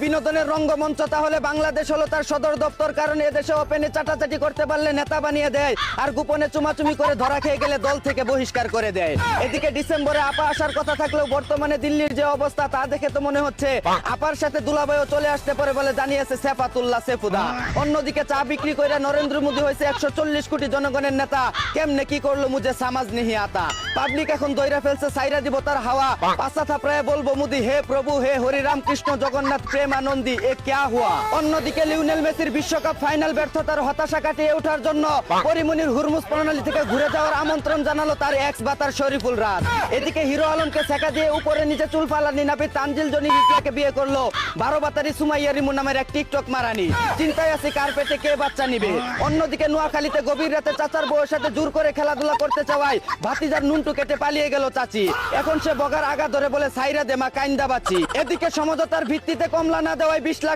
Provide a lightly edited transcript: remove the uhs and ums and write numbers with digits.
বিনোদনের রঙ্গমঞ্চ তাহলে বাংলাদেশ হলো তার সদর দপ্তর, কারণ এদেশে ওপেনে চাটাচাটি করতে পারলে নেতা বানিয়ে দেয়, আর গোপনে চুমাচুমি করে ধরা খেয়ে গেলে দল থেকে বহিষ্কার করে দেয়। এদিকে ডিসেম্বরে আপা আসার কথা থাকলেও বর্তমানে দিল্লির যে অবস্থা তা দেখে তো মনে হচ্ছে আপার সাথে দুলাভাইও চলে আসতে পারে বলে জানিয়েছে সেফাতুল্লাহ সেফুদা। অন্যদিকে চা বিক্রি করে নরেন্দ্র মোদী হয়েছে 140 কোটি জনগণের নেতা, কেমনে কি করলো মুঝে সামাজ নেহি আতা। পাবলিক এখন দইরা ফেলছে সাইরা দিব তার হাওয়া, পাঁচা থাপড়ায় বলবো মোদী হে প্রভু হে হরিরাম কৃষ্ণ জগন্নাথ প্রেমানন্দী এ ক্যা হুয়া। অন্যদিকে লিওনেল মেসির বিশ্বকাপ ফাইনাল ব্যর্থতার হতাশা কাটিয়ে ওঠার জন্য পরিমনির হুরমুজ প্রণালী থেকে ঘুরে যাওয়ার আমন্ত্রণ জানালো তার এক্স বা তার শরীফুল রাজ। এদিকে হিরো আলমকে ছেকা দিয়ে উপরে নিচে চুল ফালানি নাপি তানজিল জনি রিকিয়াকে বিয়ে করলো 12 বাতারি সুমাইয়া রিমু নামের এক টিকটক মারানি। চিন্তায় আছে কার পেটে কে বাচ্চা নিবে। অন্যদিকে নোয়াখালীতে গভীর রাতে চাচার বউয়ের সাথে জোর করে খেলাধুলা করতে চাওয়ায় ভাতিজার নুনটু কেটে পালিয়ে গেল চাচি। এখন সে বগার আগা ধরে বলে সাইরা দে মা কাইন্দা বাচি। এদিকে সমঝোতার ভিত্তিতে কমলা না দেওয়ায় 20 লাখ